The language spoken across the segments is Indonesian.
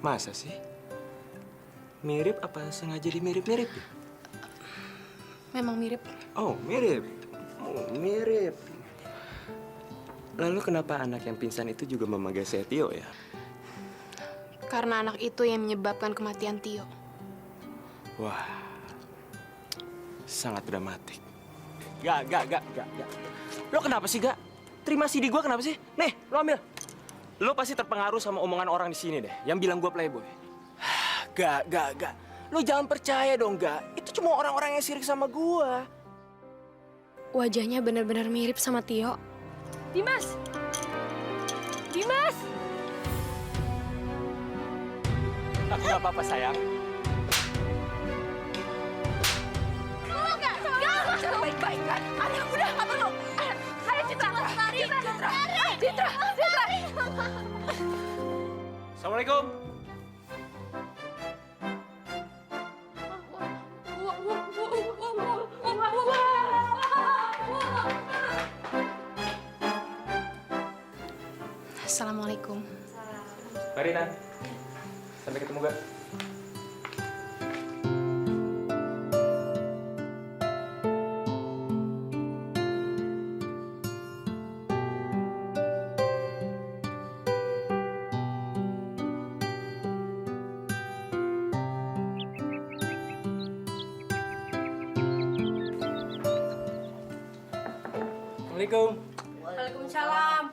Masa sih? Mirip apa sengaja dimirip-mirip ya? Memang mirip. Oh, mirip. Oh, mirip. Lalu kenapa anak yang pingsan itu juga memanggil saya Tio ya? Karena anak itu yang menyebabkan kematian Tio. Wah, sangat dramatik. Gak. Lo kenapa sih, Gak? Terima CD gue kenapa sih? Nih, lo ambil. Lo pasti terpengaruh sama omongan orang di sini deh, yang bilang gue playboy. Gak. Lo jangan percaya dong, Gak. Itu cuma orang-orang yang sirik sama gue. Wajahnya benar-benar mirip sama Tio. Dimas! Dimas! Gak apa-apa, sayang. Baik-baik kan? Anak udah, apa lo? Ayo Citra! Citra! Assalamualaikum. Assalamualaikum. Mari, Nan. Sampai ketemu, Gak. Assalamualaikum. Waalaikumsalam.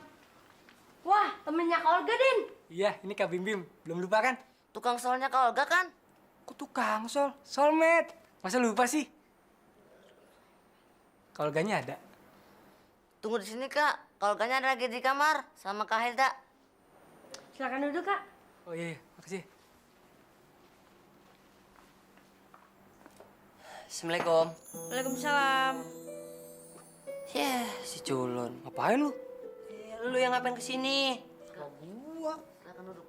Wah, temennya Kak Olga, Din. Iya, ini Kak Bim Bim. Belum lupa kan? Tukang solnya Kak Olga kan? Kok tukang sol? Solmate. Masa lupa sih? Kak Olganya ada. Tunggu di sini, Kak. Kak Olganya ada lagi di kamar sama Kak Hilda. Silakan duduk, Kak. Oh iya, makasih. Assalamualaikum. Waalaikumsalam. Si culun. Ngapain lu? Lu yang ngapain kesini? Gua. Silakan duduk.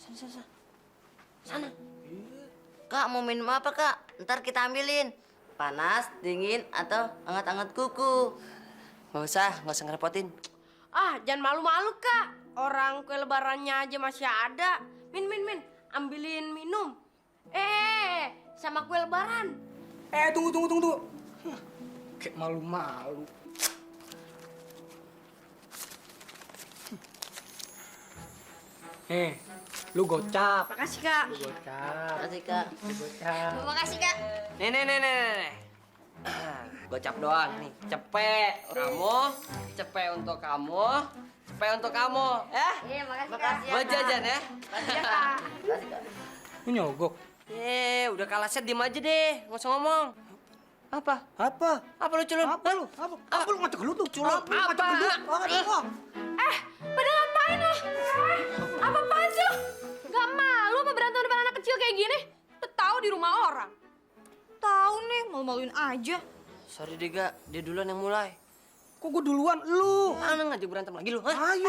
Sana. Sana. Kak, mau minum apa, Kak? Ntar kita ambilin. Panas, dingin, atau hangat-hangat kuku. Nggak usah ngerepotin. Ah, jangan malu-malu, Kak. Orang kue lebarannya aja masih ada. Min. Ambilin minum. Sama kue lebaran. Tunggu. Kayak malu-malu. Lu gocap. Makasih, Kak. Gocap. Kasih, Kak. Gocap. Makasih, Kak. Nih. Gocap doang nih. Cepet kamu, cepet untuk kamu, cepet untuk kamu. Iya, makasih, Kak. Makasih ya, Buat Kak. jajan ya. Iya, Kak. Kasih, Kak. Lu nyogok. Udah kalah set, diem aja deh. Nggak usah ngomong. Apa? Apa? Apa lu culun? Apa lu? Apa lu ngacak gelut culun? Apa? Pada ngapain lo? Apa-apaan sih lo? Gak malu apa berantem depan anak kecil kayak gini? Udah tahu di rumah orang. Tahu nih, malu-maluin aja. Sorry deh, Gak. Dia duluan yang mulai. Kok gua duluan? Lu. Mana ngajak berantem lagi lu? Hah? Ayo.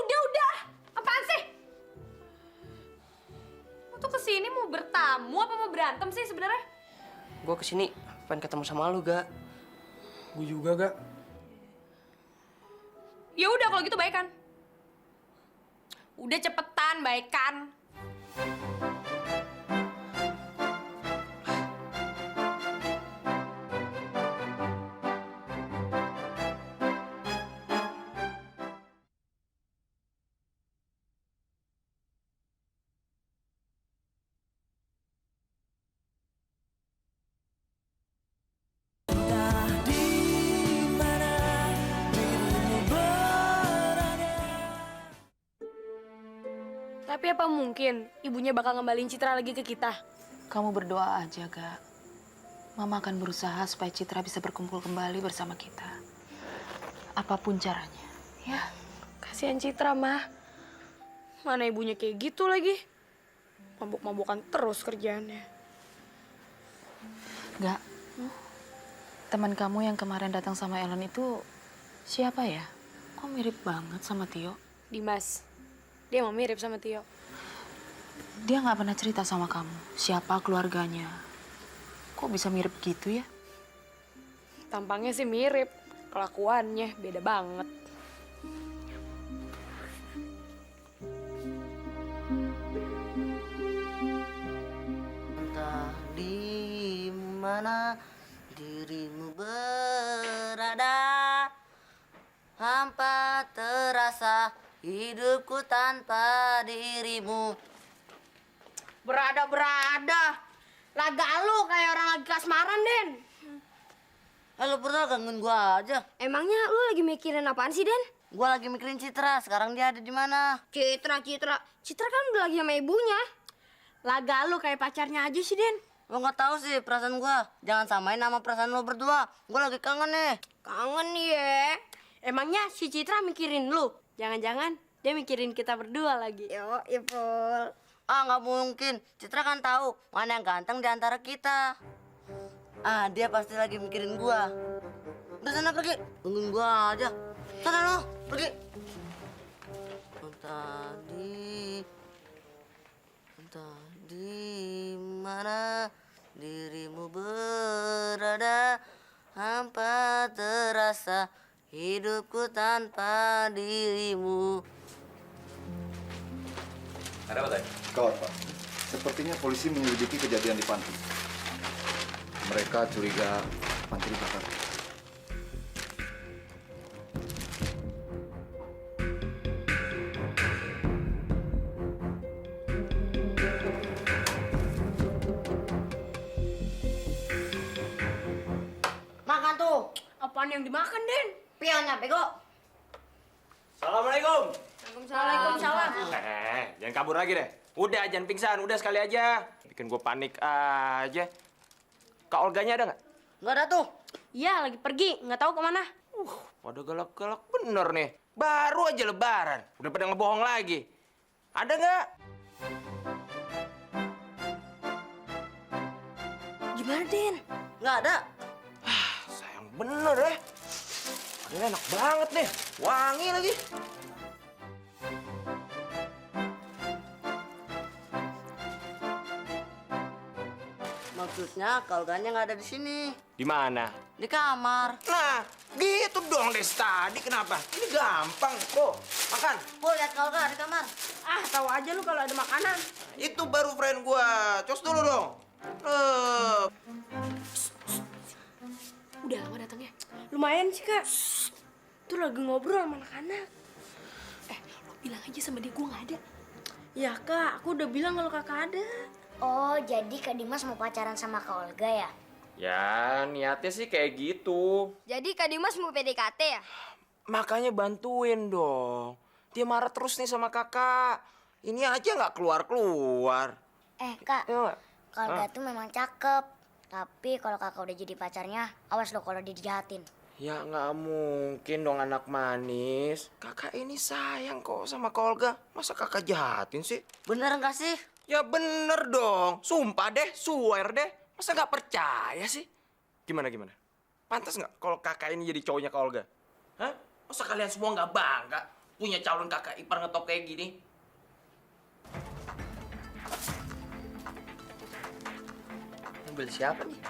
Udah. Apaan sih? Lo tuh kesini mau bertamu apa mau berantem sih sebenarnya? Gua kesini pengen ketemu sama lu, Gak. Gua juga, Gak. Ya udah kalau gitu baikan. Udah cepetan baikan. Tapi apa mungkin ibunya bakal ngembalin Citra lagi ke kita? Kamu berdoa aja, Gak. Mama akan berusaha supaya Citra bisa berkumpul kembali bersama kita. Apapun caranya, ya. Kasihan Citra, Mah. Mana ibunya kayak gitu lagi? Mabuk-mabukan terus kerjaannya. Gak. Teman kamu yang kemarin datang sama Ellen itu siapa ya? Kok mirip banget sama Tio? Dimas. Dia mau mirip sama Tio. Dia nggak pernah cerita sama kamu. Siapa keluarganya? Kok bisa mirip gitu ya? Tampangnya sih mirip. Kelakuannya beda banget. mana dirimu berada. Hampa terasa hidupku tanpa dirimu. Berada. Laga lu kayak orang lagi kasmaran, Den. Lu berdua gangguin gua aja. Emangnya lu lagi mikirin apaan sih, Den? Gua lagi mikirin Citra, sekarang dia ada di mana? Citra kan udah lagi sama ibunya. Laga lu kayak pacarnya aja sih, Den. Lo nggak tahu sih perasaan gua. Jangan samain sama perasaan lo berdua. Gua lagi kangen nih. Kangen nih ya. Emangnya si Citra mikirin lu? Jangan-jangan dia mikirin kita berdua lagi. Yo, Ipul. Ah, nggak mungkin. Citra kan tahu mana yang ganteng di antara kita. Ah, dia pasti lagi mikirin gua. Udah sana pergi. Tungguin gua aja. Sana lo, pergi. Tadi mana dirimu berada, hampa terasa hidupku tanpa dirimu. Ada apa tadi? Kawat, Pak. Sepertinya polisi menyelidiki kejadian di panti. Mereka curiga panti dibakar. Makan tuh. Apaan yang dimakan, Den? Pionnya, bego. Assalamualaikum. Waalaikumsalam. Jangan kabur lagi deh. Udah, jangan pingsan. Udah sekali aja. Bikin gue panik aja. Kak Olganya ada nggak? Nggak ada tuh. Iya, lagi pergi. Nggak tahu kemana. Pada galak-galak bener nih. Baru aja lebaran. Udah pada ngebohong lagi. Ada nggak? Gimana, Den? Nggak ada. Sayang bener ya. Ini enak banget nih. Wangi lagi. Maksudnya kalganya nggak ada di sini. Di mana? Di kamar. Nah, gitu dong deh tadi. Kenapa? Ini gampang. Tuh, makan. Gua lihat kalga di kamar. Ah, tahu aja lu kalau ada makanan. Itu baru friend gua. Cos dulu dong. Udah lama datangnya. Lumayan sih, Kak. Tuh lagi ngobrol sama anak-anak. Lo bilang aja sama dia gue nggak ada. Ya, Kak. Aku udah bilang kalau Kakak ada. Oh, jadi Kak Dimas mau pacaran sama Kak Olga ya? Ya, niatnya sih kayak gitu. Jadi Kak Dimas mau PDKT ya? Makanya bantuin dong. Dia marah terus nih sama kakak. Ini aja nggak keluar-keluar. Kak, Ya nggak? Kak Olga tuh memang cakep. Tapi kalau kakak udah jadi pacarnya, awas lo kalau dijahatin. Ya nggak mungkin dong anak manis. Kakak ini sayang kok sama Kak Olga. Masa kakak jahatin sih? Bener nggak sih? Ya bener dong. Sumpah deh, swear deh. Masa nggak percaya sih? Gimana? Pantas nggak kalau kakak ini jadi cowoknya Kak Olga? Hah? Masa kalian semua nggak bangga punya calon kakak ipar ngetop kayak gini? Mobil siapa nih?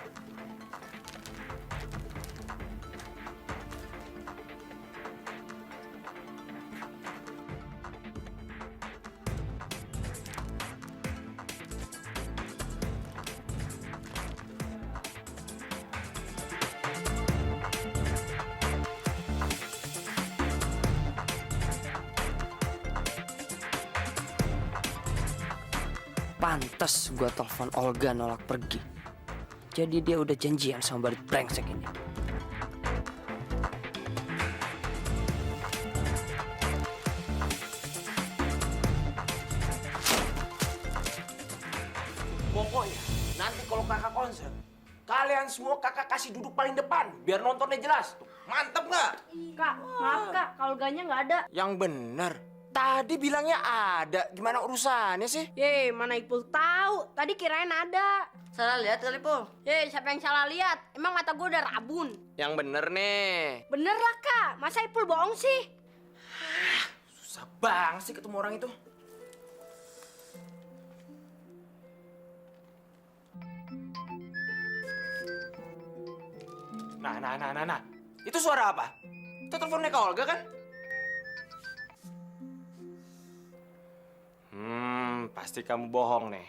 Pantes gua telepon Olga nolak pergi. Jadi dia udah janjian sama badut brengsek ini. Pokoknya nanti kalau kakak konser, kalian semua kakak kasih duduk paling depan biar nontonnya jelas. Tuh, mantep nggak? Kak, maaf Kak, Kak Olganya nggak ada. Yang bener. Tadi bilangnya ada. Gimana urusannya sih? Yeay, mana Ipul tahu? Tadi kirain ada. Salah lihat kali, Pul. Yeay, siapa yang salah lihat? Emang mata gue udah rabun. Yang bener nih. Bener lah Kak, masa Ipul bohong sih? Susah banget sih ketemu orang itu. Nah. Itu suara apa? Itu teleponnya Kak Olga kan? Pasti kamu bohong nih.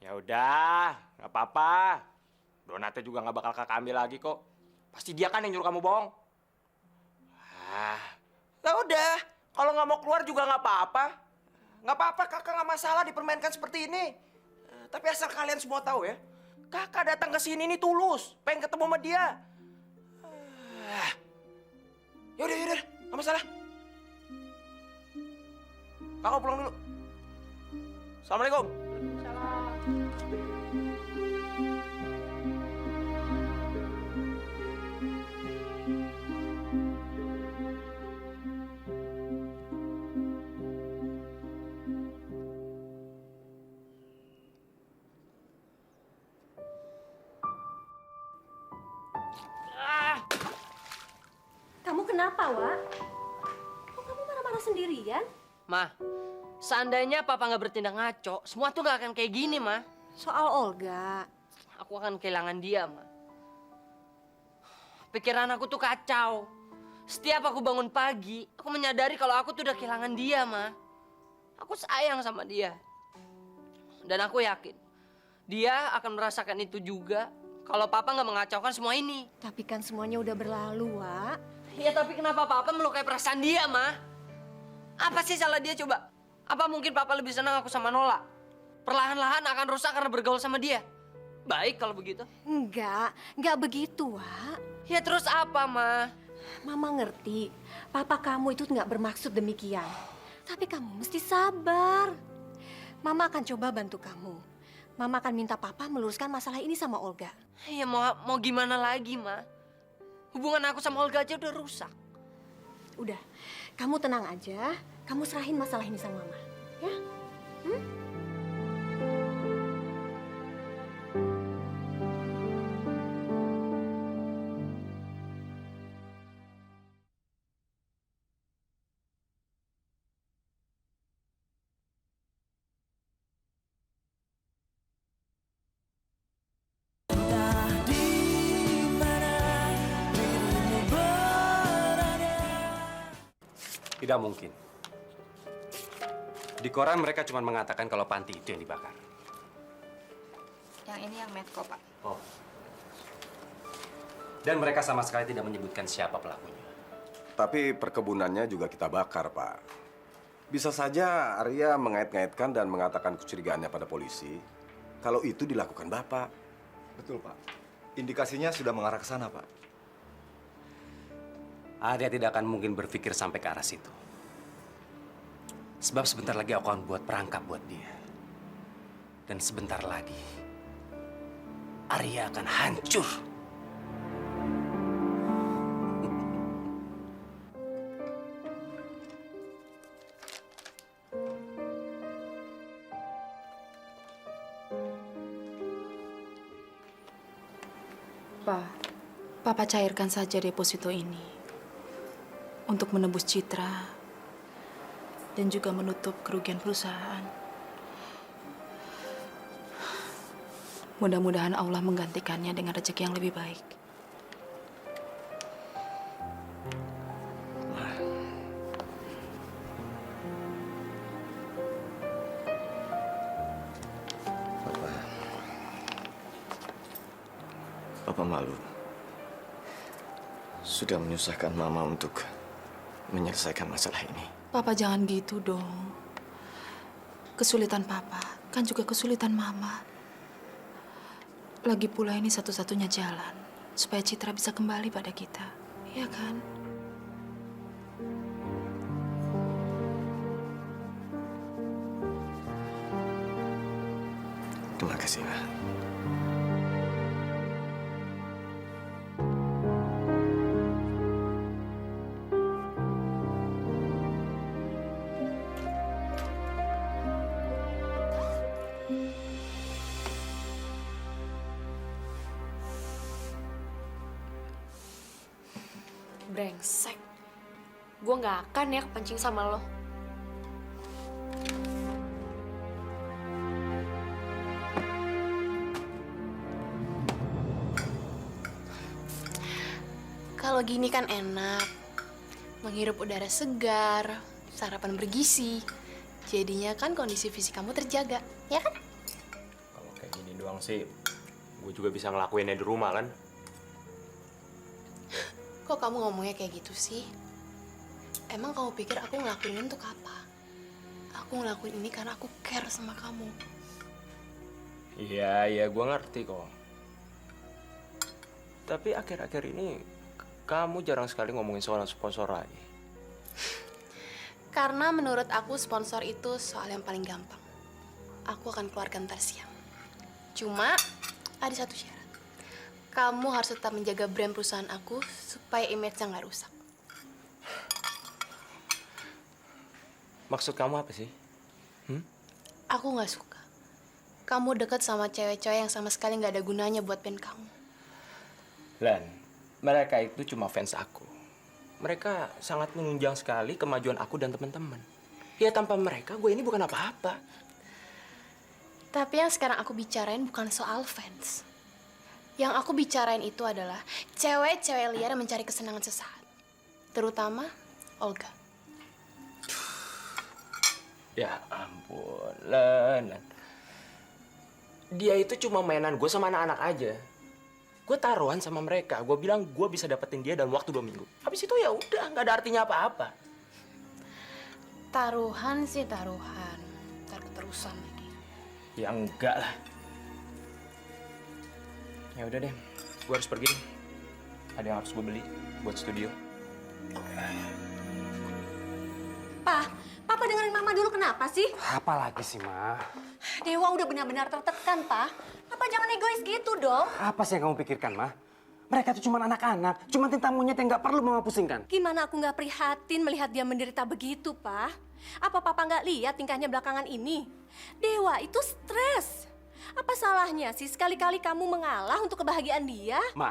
Ya udah, nggak apa-apa. Donatnya juga nggak bakal kakak ambil lagi kok. Pasti dia kan yang nyuruh kamu bohong. Ya udah, kalau nggak mau keluar juga nggak apa-apa. Nggak apa-apa, kakak nggak masalah dipermainkan seperti ini. Tapi asal kalian semua tahu ya, kakak datang ke sini ini tulus, pengen ketemu sama dia. Yaudah, nggak masalah. Kakak pulang dulu. Assalamualaikum. Kamu kenapa, Wak? Kok kamu marah-marah sendirian? Ma, seandainya papa nggak bertindak ngaco, semua tuh nggak akan kayak gini, Ma. Soal Olga. Aku akan kehilangan dia, Ma. Pikiran aku tuh kacau. Setiap aku bangun pagi, aku menyadari kalau aku tuh udah kehilangan dia, Ma. Aku sayang sama dia. Dan aku yakin, dia akan merasakan itu juga kalau papa nggak mengacaukan semua ini. Tapi kan semuanya udah berlalu, Wak. Ya tapi kenapa papa melukai perasaan dia, Ma? Apa sih salah dia coba? Apa mungkin papa lebih senang aku sama Nola? Perlahan-lahan akan rusak karena bergaul sama dia. Baik kalau begitu. Enggak begitu, Wak. Ya terus apa, Ma? Mama ngerti, papa kamu itu nggak bermaksud demikian. Tapi kamu mesti sabar. Mama akan coba bantu kamu. Mama akan minta papa meluruskan masalah ini sama Olga. Ya mau gimana lagi, Ma? Hubungan aku sama Olga aja udah rusak. Udah, kamu tenang aja. Kamu serahin masalah ini sama Mama, ya? Tidak mungkin. Di koran mereka cuma mengatakan kalau panti itu yang dibakar. Yang ini yang Medco, Pak. Oh. Dan mereka sama sekali tidak menyebutkan siapa pelakunya. Tapi perkebunannya juga kita bakar, Pak. Bisa saja Arya mengait-ngaitkan dan mengatakan kecurigaannya pada polisi kalau itu dilakukan Bapak. Betul, Pak. Indikasinya sudah mengarah ke sana, Pak. Arya tidak akan mungkin berpikir sampai ke arah situ. Sebab sebentar lagi aku akan buat perangkap buat dia. Dan sebentar lagi, Arya akan hancur. Pak, Papa cairkan saja deposito ini untuk menebus Citra dan juga menutup kerugian perusahaan. Mudah-mudahan Allah menggantikannya dengan rezeki yang lebih baik. Papa malu. Sudah menyusahkan Mama untuk menyelesaikan masalah ini. Papa jangan gitu dong. Kesulitan Papa kan juga kesulitan Mama. Lagi pula ini satu-satunya jalan supaya Citra bisa kembali pada kita. Iya kan? Terima kasih, Ma. Brengsek. Gue nggak akan ya kepancing sama lo. Kalau gini kan enak. Menghirup udara segar, sarapan bergizi. Jadinya kan kondisi fisik kamu terjaga, ya kan? Kalau kayak gini doang sih, gue juga bisa ngelakuinnya di rumah kan. Kok kamu ngomongnya kayak gitu sih? Emang kamu pikir aku ngelakuin ini untuk apa? Aku ngelakuin ini karena aku care sama kamu. Iya, gue ngerti kok. Tapi akhir-akhir ini kamu jarang sekali ngomongin soal sponsor lagi. Karena menurut aku sponsor itu soal yang paling gampang. Aku akan keluarkan ntar siang. Cuma ada satu syarat. Kamu harus tetap menjaga brand perusahaan aku supaya image-nya nggak rusak. Maksud kamu apa sih? Aku nggak suka. Kamu deket sama cewek-cewek yang sama sekali nggak ada gunanya buat band kamu. Lan, mereka itu cuma fans aku. Mereka sangat menunjang sekali kemajuan aku dan teman-teman. Ya tanpa mereka, gue ini bukan apa-apa. Tapi yang sekarang aku bicarain bukan soal fans. Yang aku bicarain itu adalah cewek-cewek liar yang mencari kesenangan sesaat. Terutama Olga. Ya ampun, Lan. Dia itu cuma mainan gue sama anak-anak aja. Gue taruhan sama mereka. Gue bilang gue bisa dapetin dia dalam waktu 2 minggu. Habis itu ya udah, nggak ada artinya apa-apa. Taruhan sih taruhan. Ntar keterusan lagi. Ya enggak lah. Ya udah deh, gue harus pergi. Ada yang harus gue beli buat studio. Papa dengerin Mama dulu, kenapa sih? Apa lagi sih, Ma? Dewa udah benar-benar tertekan, Pak. Papa jangan egois gitu dong. Apa sih yang kamu pikirkan, Ma? Mereka itu cuma anak-anak, cuma tinta monyet yang nggak perlu Mama pusingkan. Gimana aku nggak prihatin melihat dia menderita begitu, Pak? Apa Papa nggak lihat tingkahnya belakangan ini? Dewa itu stres. Apa salahnya sih sekali-kali kamu mengalah untuk kebahagiaan dia? Ma,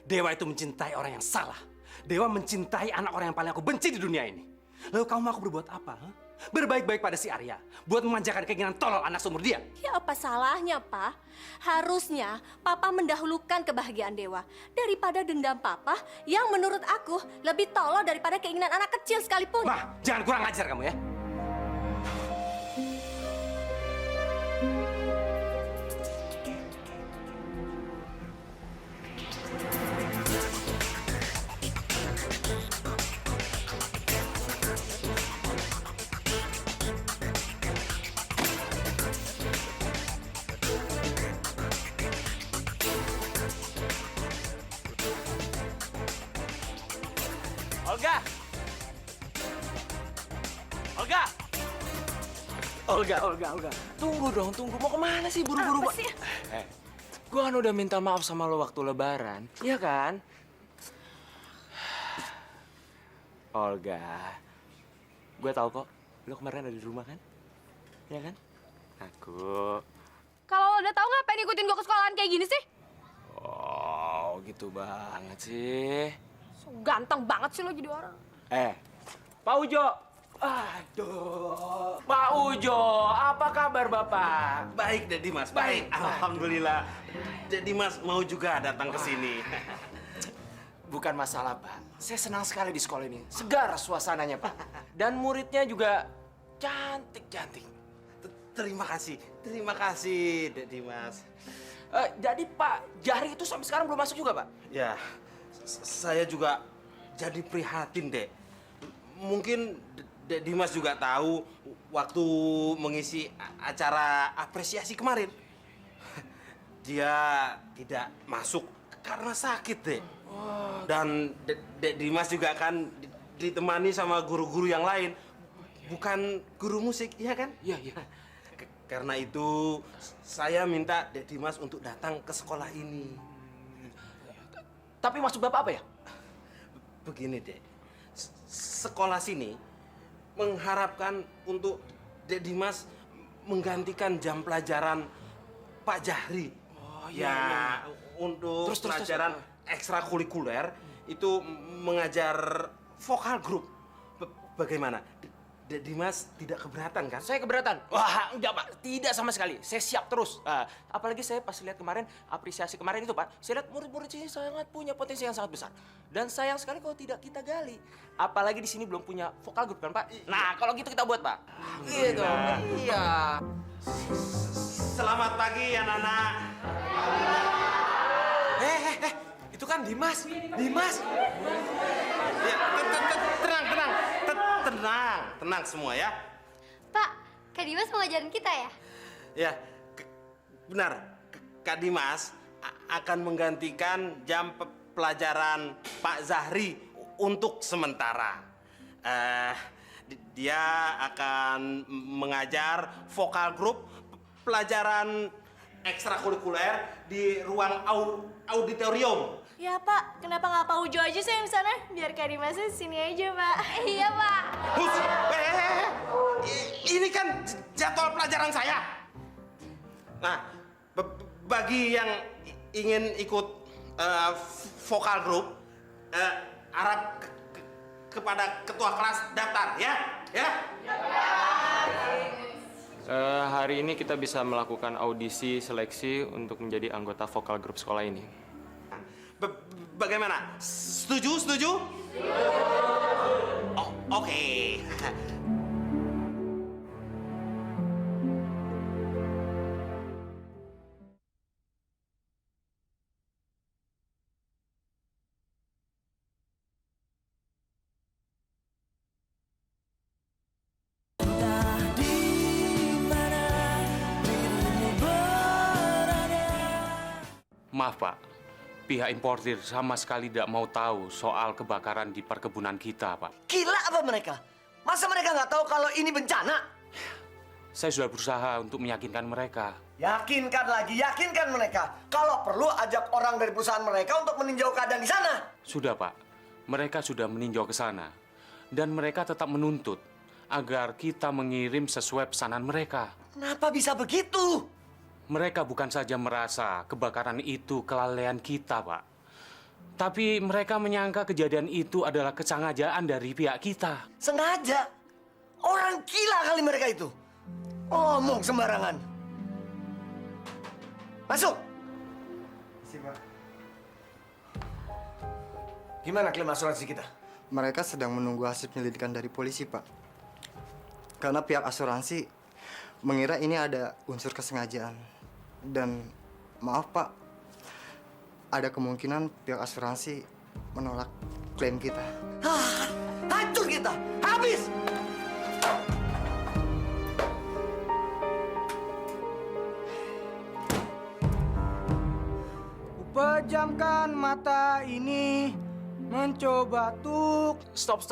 Dewa itu mencintai orang yang salah. Dewa mencintai anak orang yang paling aku benci di dunia ini. Lalu kamu mau aku berbuat apa? Huh? Berbaik-baik pada si Arya, buat memanjakan keinginan tolol anak seumur dia. Ya apa salahnya, Pak? Harusnya Papa mendahulukan kebahagiaan Dewa daripada dendam Papa yang menurut aku lebih tolol daripada keinginan anak kecil sekalipun. Ma, jangan kurang ajar kamu ya. Olga! Olga! Olga. Tunggu dong, tunggu. Mau kemana sih buru-buru? Apa sih? Gue kan udah minta maaf sama lo waktu lebaran. Iya kan? Olga, gue tahu kok. Lo kemarin ada di rumah kan? Iya kan? Aku. Kalau lo udah tahu ngapain ikutin gue ke sekolahan kayak gini sih? Oh, gitu banget sih. So ganteng banget sih lo jadi orang. Pak Ujo. Aduh. Pak Ujo, apa kabar Bapak? Baik, Dek Dimas. Baik. Alhamdulillah. Dek Dimas mau juga datang ke sini. Bukan masalah, Pak. Saya senang sekali di sekolah ini. Segar suasananya, Pak. Dan muridnya juga cantik-cantik. Terima kasih, Dek Dimas. Jadi Pak Jahri itu sampai sekarang belum masuk juga, Pak? Ya, saya juga jadi prihatin, Dek. Mungkin Dek Dimas juga tahu waktu mengisi acara apresiasi kemarin. Dia tidak masuk karena sakit, Dek. Dan Dek Dimas juga kan ditemani sama guru-guru yang lain. Bukan guru musik, iya kan? Iya. Karena itu, saya minta Dek Dimas untuk datang ke sekolah ini. Tapi maksud Bapak apa ya? Begini, Dek. Sekolah sini mengharapkan untuk Dek Dimas menggantikan jam pelajaran Pak Jahri. Oh, iya. Untuk pelajaran ekstrakurikuler itu mengajar vokal grup. Bagaimana? Dek Dimas tidak keberatan kan? Saya keberatan. Wah, enggak, Pak. Tidak sama sekali. Saya siap terus. Apalagi saya pas lihat kemarin, apresiasi kemarin itu, Pak. Saya lihat murid-murid sini sangat punya potensi yang sangat besar. Dan sayang sekali kalau tidak kita gali. Apalagi di sini belum punya vokal grup kan, Pak? Nah, kalau gitu kita buat, Pak. Gitu. Iya. Selamat pagi, anak-anak. Itu kan Dimas. Dimas. Ya, tenang semua ya. Pak, Kak Dimas mau ngajarin kita ya? Ya, benar. Kak Dimas akan menggantikan jam pelajaran Pak Zahri untuk sementara. Dia akan mengajar vokal grup pelajaran ekstrakurikuler di ruang auditorium. Ya Pak, kenapa nggak Pak Ujo aja sih yang sana? Biar Kak Dimasnya sini aja Pak. Iya Pak. Hus, ini kan jadwal pelajaran saya. Nah, bagi yang ingin ikut vokal grup, harap kepada ketua kelas daftar ya, ya. Hari ini kita bisa melakukan audisi seleksi untuk menjadi anggota vokal grup sekolah ini. Bagaimana? Setuju? Setuju? Oh, oke. Maaf Pak, pihak importir sama sekali tidak mau tahu soal kebakaran di perkebunan kita, Pak. Gila apa mereka? Masa mereka nggak tahu kalau ini bencana? Saya sudah berusaha untuk meyakinkan mereka. Yakinkan mereka. Kalau perlu ajak orang dari perusahaan mereka untuk meninjau keadaan di sana. Sudah Pak, mereka sudah meninjau ke sana. Dan mereka tetap menuntut agar kita mengirim sesuai pesanan mereka. Kenapa bisa begitu? Mereka bukan saja merasa kebakaran itu kelalaian kita, Pak. Tapi mereka menyangka kejadian itu adalah kesengajaan dari pihak kita. Sengaja? Orang gila kali mereka itu. Ngomong sembarangan. Masuk. Gimana klaim asuransi kita? Mereka sedang menunggu hasil penyelidikan dari polisi, Pak. Karena pihak asuransi mengira ini ada unsur kesengajaan. Dan maaf, Pak, ada kemungkinan pihak asuransi menolak klaim kita. Hancur kita! Habis! Pejamkan mata ini, mencoba tuk. Stop.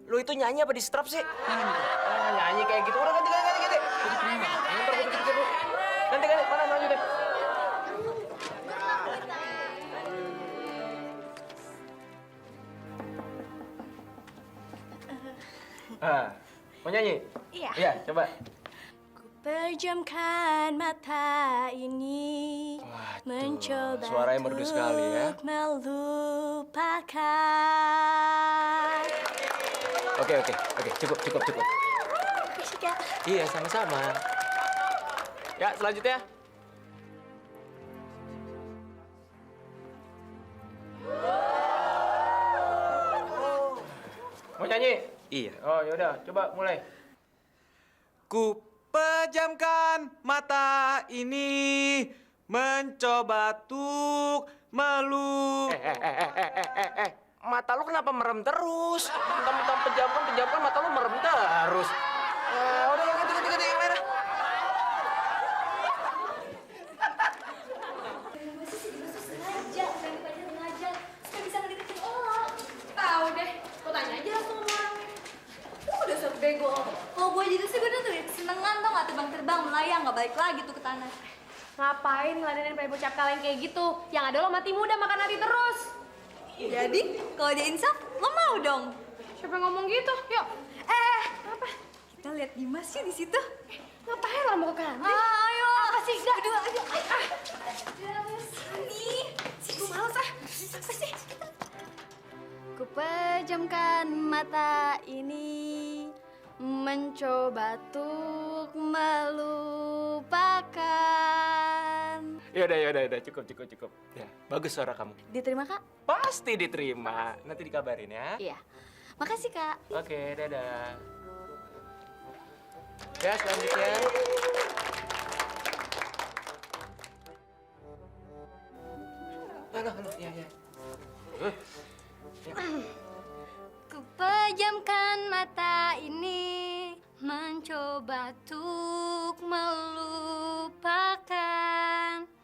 Lu itu nyanyi apa di strap sih? Nyanyi kayak gitu. Udah ganti. Ganti. Mana lanjut deh. Mau nyanyi? Iya. Iya, coba. Pejamkan mata ini, mencoba suaranya merdu sekali ya. untuk melupakan. Oke, cukup. Kasih Kak. Iya, sama-sama. Ya, selanjutnya. Mau nyanyi? Iya. Oh, yaudah, coba mulai. Ku pejamkan mata ini, mencoba untuk Mata lu kenapa merem terus? Mentang-mentang pejamkan, mata lu merem terus. Udah, ganti yang lain. Tahu deh, kau tanya aja langsung sama orangnya. Lu udah sok bego. Kalau gue jadi sih gue udah tuh kesenengan tau gak terbang-terbang melayang gak balik lagi tuh ke tanah. Ngapain ngeladenin playboy cap kalian kayak gitu? Yang ada lo mati muda makan hati terus. Jadi, kalau dia insaf, lo mau dong? Siapa yang ngomong gitu? Yuk. Apa? Kita lihat Dimas yuk di situ. Ngapain lah mau ke kantin? Ayo. Apa sih? Gak. Berdua aja. Sini. Gue males ah. Apa sih? Ku pejamkan mata ini, mencoba untuk melupakan. Yaudah, cukup. Ya, bagus suara kamu. Diterima, Kak? Pasti diterima. Nanti dikabarin ya. Iya. Makasih, Kak. Oke, dadah. Ya, selanjutnya. halo. Ya. Ku pejamkan mata ini, mencoba untuk melupakan.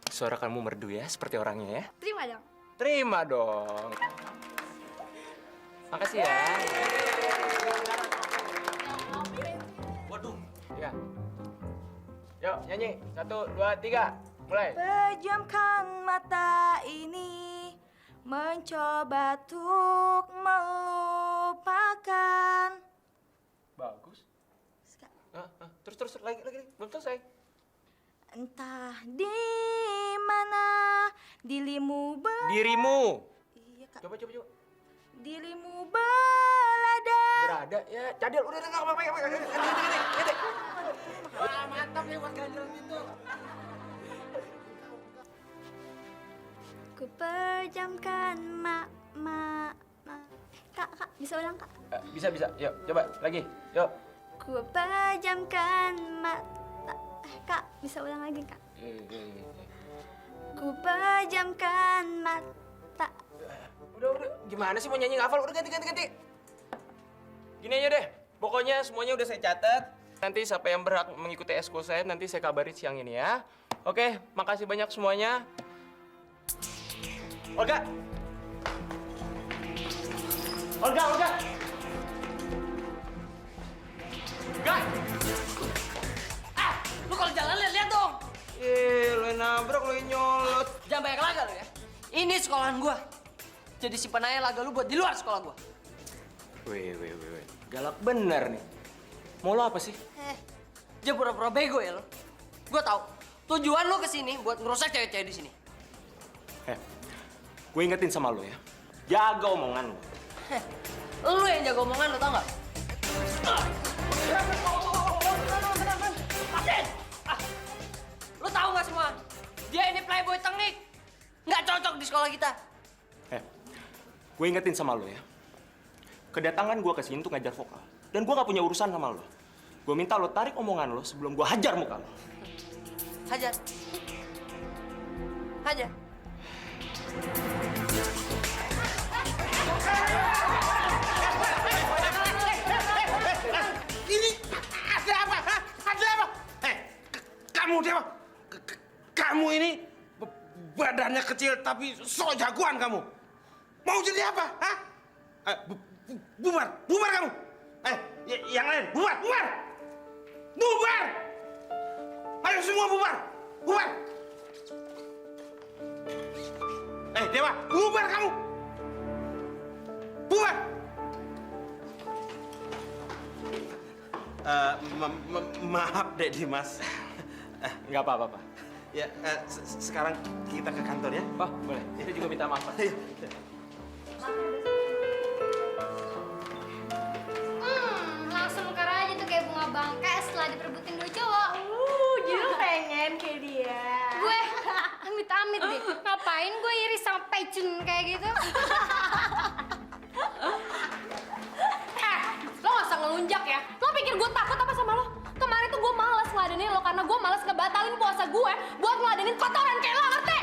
Suara kamu merdu ya, seperti orangnya ya. Terima dong. Terima dong. Makasih ya. Waduh. Ya. Yuk, nyanyi. 1, 2, 3. Mulai. Pejamkan mata ini, mencoba untuk melupakan. Bagus. Terus lagi. Belum selesai. Entah di mana dirimu Dirimu. Iya, Kak. Coba. Dirimu berada. Berada ya. Cadel udah enggak apa-apa. Ganti. Wah, mantap nih buat ganjel gitu. Ku pejamkan Kak, bisa ulang, Kak? Bisa. Yuk, coba lagi. Yuk. Ku pejamkan mata. Kak, bisa ulang lagi, Kak? Ku pejamkan mata. Udah. Gimana sih mau nyanyi nggak hafal? Udah ganti. Gini aja deh. Pokoknya semuanya udah saya catat. Nanti siapa yang berhak mengikuti eskul saya nanti saya kabarin siang ini ya. Oke, makasih banyak semuanya. Olga. Lu kalau jalan lihat dong. Lo yang nabrak, lo yang nyolot. Jangan banyak laga lu ya. Ini sekolahan gua. Jadi simpen aja laga lu buat di luar sekolah gua. Weh. Galak bener nih. Mau lo apa sih? Jangan pura-pura bego ya lo. Gua tahu. Tujuan lu kesini buat ngerusak cewek-cewek di sini. Gue ingetin sama lo ya. Jaga omongan lo. Lu yang jago omongan lu tau nggak? Pasin! Lu tahu nggak semua? Dia ini playboy tengik. Nggak cocok di sekolah kita. Gue ingetin sama lo ya. Kedatangan gue kesini tuh ngajar vokal. Dan gue gak punya urusan sama lo. Gue minta lo tarik omongan lo sebelum gue hajar muka lo. Hajar. Ini ada apa? Ada apa? Kamu Dewa, kamu ini badannya kecil tapi sok jagoan kamu. Mau jadi apa? Hah? Bubar kamu. Yang lain, bubar. Ayo semua bubar. Dewa, bubar kamu. Bubar. Maaf Dek Dimas. Nggak apa-apa. Ya, sekarang kita ke kantor ya. Oh, boleh. Kita juga minta maaf, Pak. Langsung mekar aja tuh kayak bunga bangkai setelah diperbutin dua cowok. Jadi lu pengen kayak dia. Gue amit-amit deh. Ngapain gue iri sama pecun kayak gitu? Lo gak usah ngelunjak ya. Lo pikir gue takut apa sama lo? Kemarin tuh gue malas ngeladenin lo karena gue malas ngebatalin puasa gue buat ngeladenin kotoran kayak lo, ngerti?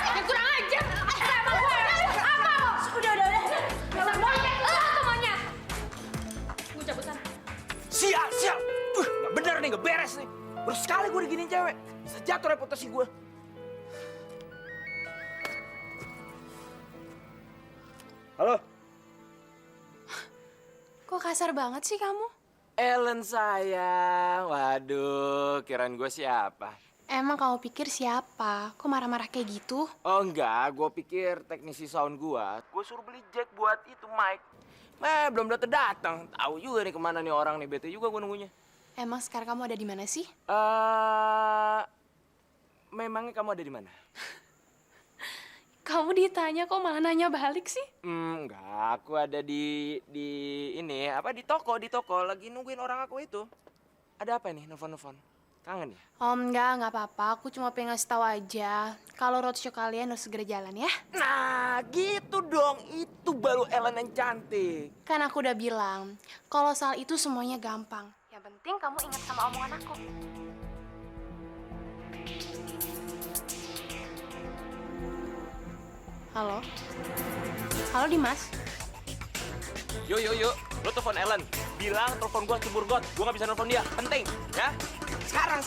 Yang kurang ajar. Sama gue. Apa lo? Udah. Dasar monyet. Lo tuh monyet. Gue cabut sana. Siap. Nggak bener nih, nggak beres nih. Baru sekali gue diginiin cewek. Bisa jatuh reputasi gue. Halo? Kok kasar banget sih kamu? Ellen sayang. Waduh, kirain gue siapa? Emang kamu pikir siapa? Kok marah-marah kayak gitu? Oh enggak, gue pikir teknisi sound gue. Gue suruh beli jack buat itu mic. Belum datang. Tahu juga nih kemana nih orang nih, bete juga gue nunggunya. Emang sekarang kamu ada di mana sih? Memangnya kamu ada di mana? Kamu ditanya kok malah nanya balik sih? Enggak, aku ada di ini, di toko lagi nungguin orang aku itu. Ada apa nih, nelfon? Kangen ya? Enggak apa-apa. Aku cuma pengen ngasih tahu aja. Kalau roadshow kalian harus segera jalan ya. Nah, gitu dong. Itu baru Ellen yang cantik. Kan aku udah bilang, kalau soal itu semuanya gampang. Yang penting kamu ingat sama omongan aku. Halo? Halo, Dimas? Yuk. Lo telepon Ellen. Bilang telepon gua cebur got. Gua nggak bisa nelfon dia. Penting, ya? Sekarang.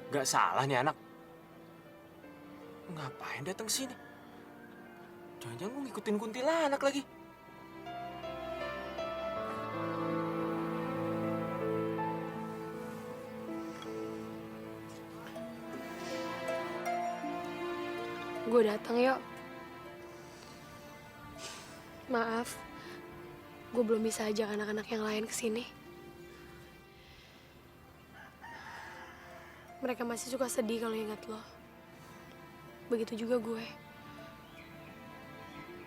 Gak salah nih anak. Ngapain datang sini? Jangan-jangan gue ngikutin kuntilanak lagi. Gue datang yuk. Maaf, gue belum bisa ajak anak-anak yang lain ke sini. Mereka masih suka sedih kalau ingat lo. Begitu juga gue.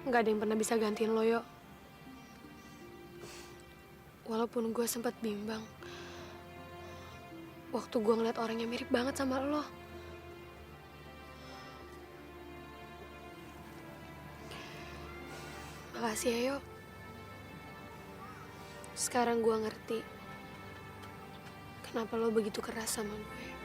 Nggak ada yang pernah bisa gantiin lo, Yo. Walaupun gue sempat bimbang. Waktu gue ngeliat orang yang mirip banget sama lo. Makasih ya, Yo. Sekarang gue ngerti kenapa lo begitu keras sama gue.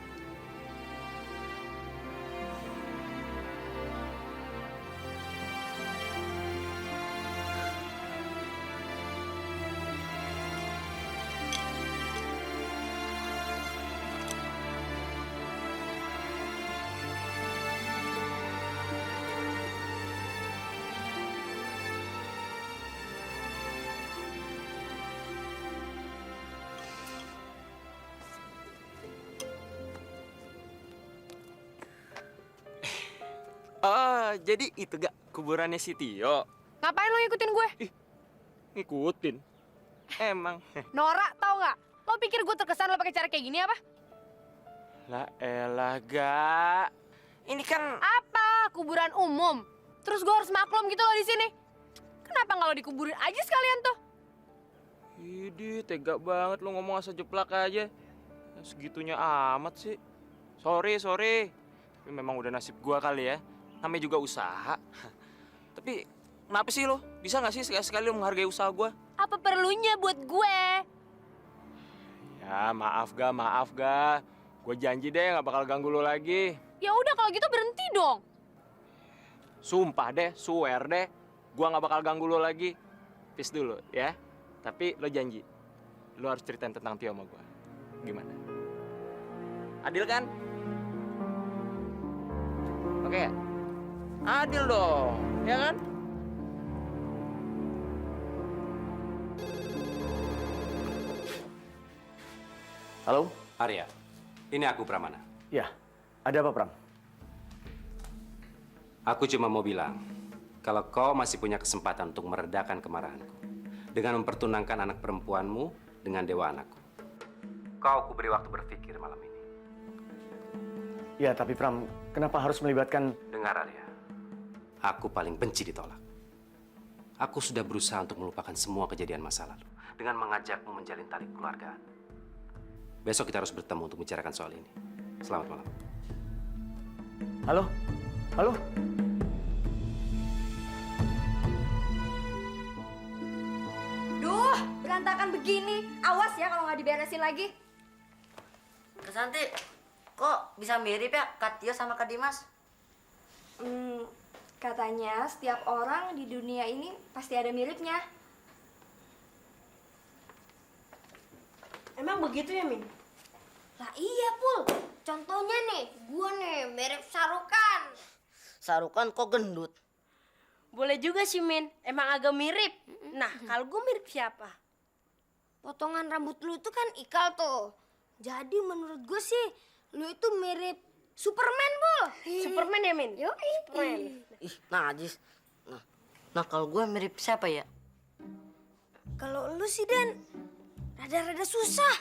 Oh, jadi itu gak kuburannya si Tio? Ngapain lo ngikutin gue? Ngikutin? Emang. Norak, tau gak? Lo pikir gue terkesan lo pakai cara kayak gini apa? Lah elah, Gak. Ini kan... Apa? Kuburan umum. Terus gue harus maklum gitu loh di sini. Kenapa nggak lo dikuburin aja sekalian tuh? Idih, tega banget lo ngomong asal jeplak aja. Segitunya amat sih. Sorry. Tapi memang udah nasib gua kali ya. Namanya juga usaha. Tapi kenapa sih lo? Bisa nggak sih sekali-sekali lo menghargai usaha gua? Apa perlunya buat gue? Ya maaf ga. Gue janji deh nggak bakal ganggu lo lagi. Ya udah kalau gitu berhenti dong. Sumpah deh, swear deh. Gua nggak bakal ganggu lo lagi. Peace dulu ya. Tapi lo janji, lo harus ceritain tentang Tio sama gua. Gimana? Adil kan? Oke ya? Adil dong, ya kan? Halo? Arya, ini aku Pramana. Ya, ada apa Pram? Aku cuma mau bilang, kalau kau masih punya kesempatan untuk meredakan kemarahanku dengan mempertunangkan anak perempuanmu dengan dewa anakku. Kau kuberi waktu berpikir malam ini. Ya, tapi Pram, kenapa harus melibatkan... Dengar Arya, aku paling benci ditolak. Aku sudah berusaha untuk melupakan semua kejadian masa lalu dengan mengajakmu menjalin tali keluargaan. Besok kita harus bertemu untuk bicarakan soal ini. Selamat malam. Halo? Duh, berantakan begini. Awas ya kalau nggak diberesin lagi. Kak Santi, kok bisa mirip ya Kak Tio sama Kak Dimas? Katanya setiap orang di dunia ini pasti ada miripnya. Emang begitu ya, Min? Lah iya, Pul. Contohnya nih, gua nih mirip Sarukan. Sarukan kok gendut? Boleh juga sih, Min. Emang agak mirip. Nah, kalau gue mirip siapa? Potongan rambut lu tuh kan ikal tuh. Jadi menurut gue sih, lu itu mirip Superman, Bul. Superman ya, Min? Yoi. Superman. Ih, najis. Nah, kalau gue mirip siapa ya? Kalau lu sih, Dan, rada-rada susah.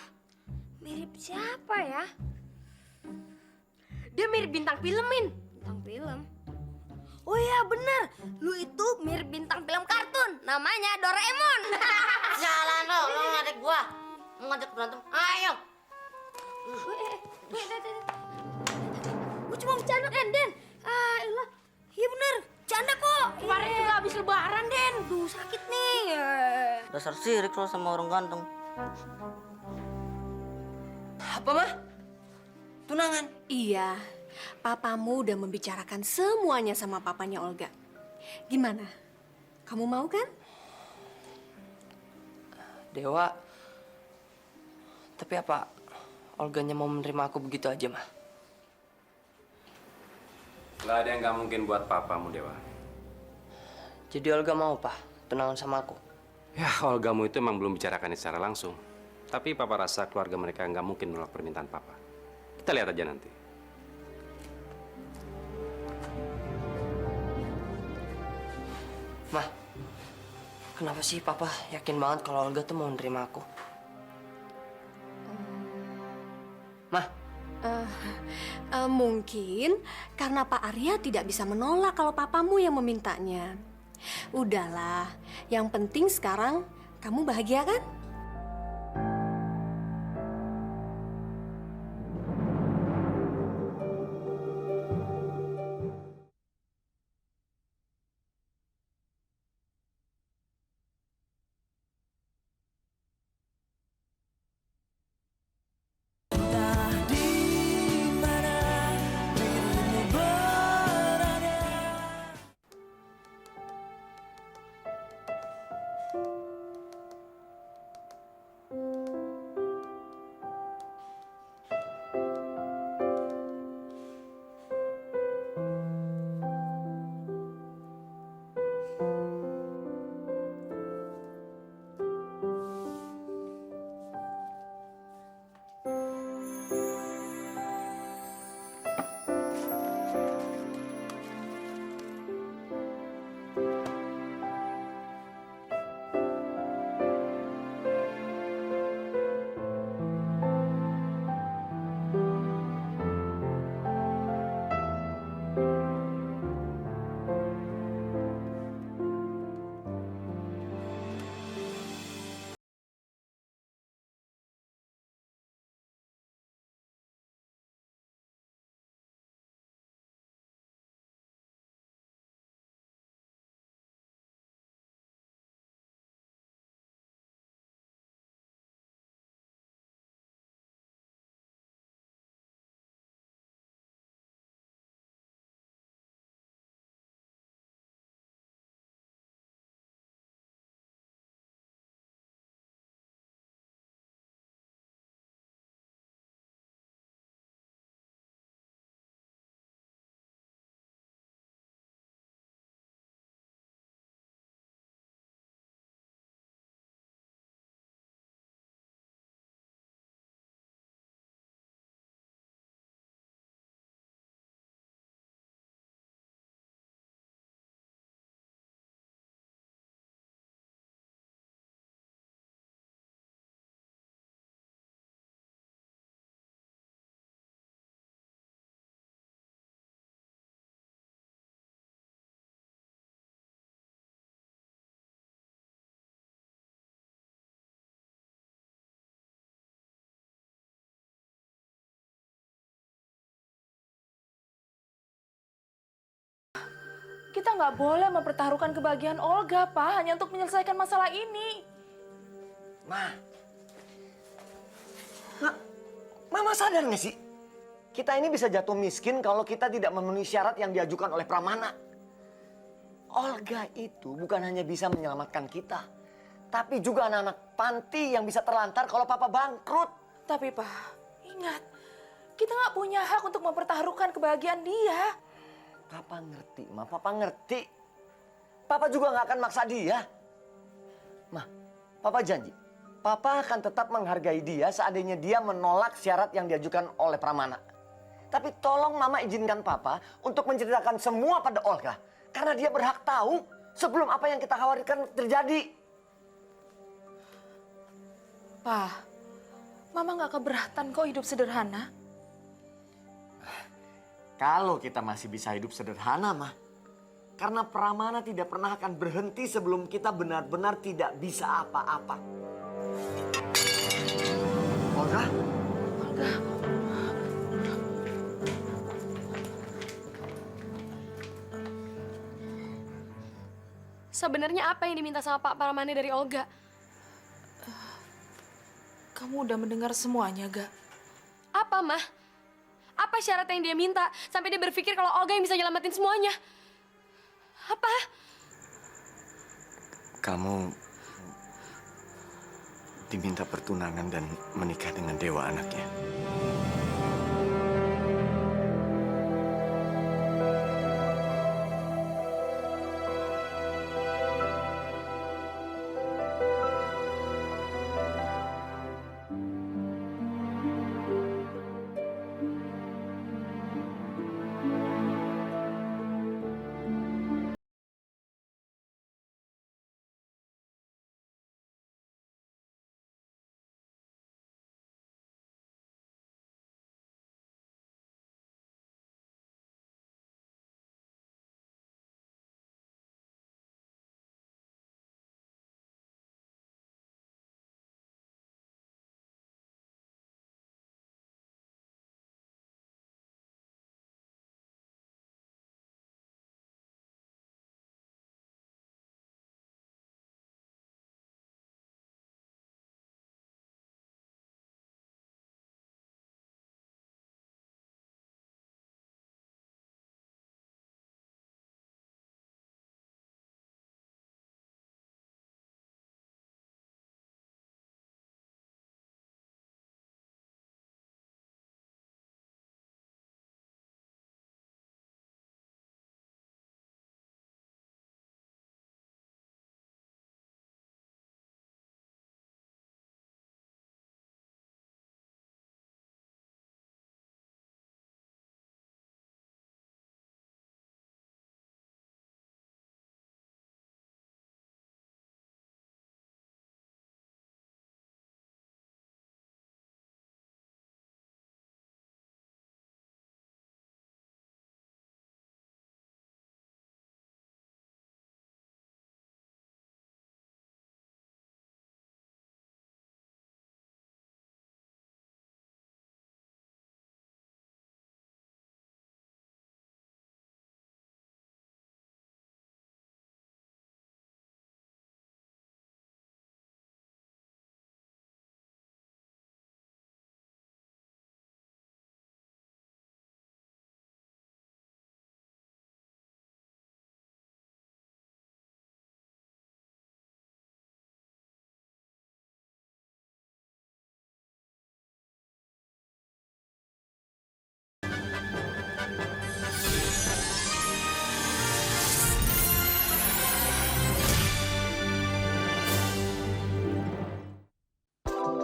Mirip siapa ya? Dia mirip bintang film, Min. Bintang film? Oh iya, bener. Lu itu mirip bintang film kartun. Namanya Doraemon. Jalan lo ngadek gua. Mau ngajak berantem? Ayo. Gue cuma bercanda kan, Den. Ah, elah. Iya bener, bercanda kok. Kemarin juga habis lebaran, Den. Duh, sakit nih. Dasar sirik lo sama orang ganteng. Apa, Mah? Tunangan? Iya, papamu udah membicarakan semuanya sama papanya Olga. Gimana? Kamu mau kan? Dewa, tapi apa Olganya mau menerima aku begitu aja, Mah? Nggak ada yang nggak mungkin buat papamu, Dewa. Jadi Olga mau, Pak, tunangan sama aku? Ya, Olgamu itu emang belum bicarakan secara langsung. Tapi papa rasa keluarga mereka nggak mungkin menolak permintaan papa. Kita lihat aja nanti. Mah, kenapa sih Papa yakin banget kalau Olga tuh mau menerima aku? Mah, Mungkin karena Pak Arya tidak bisa menolak kalau papamu yang memintanya. Udahlah, yang penting sekarang kamu bahagia kan? Kita nggak boleh mempertaruhkan kebahagiaan Olga, Pak, hanya untuk menyelesaikan masalah ini. Mama sadar nggak sih? Kita ini bisa jatuh miskin kalau kita tidak memenuhi syarat yang diajukan oleh Pramana. Olga itu bukan hanya bisa menyelamatkan kita, tapi juga anak-anak panti yang bisa terlantar kalau papa bangkrut. Tapi, Pak, ingat, kita nggak punya hak untuk mempertaruhkan kebahagiaan dia. Papa ngerti, Ma. Papa ngerti. Papa juga nggak akan maksa dia. Ma, Papa janji. Papa akan tetap menghargai dia seandainya dia menolak syarat yang diajukan oleh Pramana. Tapi tolong Mama izinkan Papa untuk menceritakan semua pada Olga. Karena dia berhak tahu sebelum apa yang kita khawatirkan terjadi. Pa, Mama nggak keberatan kok hidup sederhana. Kalau kita masih bisa hidup sederhana, Ma. Karena Pramana tidak pernah akan berhenti sebelum kita benar-benar tidak bisa apa-apa. Olga? Olga. Sebenarnya apa yang diminta sama Pak Pramana dari Olga? Kamu udah mendengar semuanya, Ga? Apa, Mah? Apa syarat yang dia minta sampai dia berpikir kalau Olga yang bisa nyelamatin semuanya? Apa? Kamu diminta pertunangan dan menikah dengan dewa anaknya.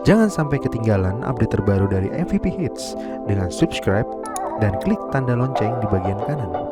Jangan sampai ketinggalan update terbaru dari MVP Hits dengan subscribe dan klik tanda lonceng di bagian kanan.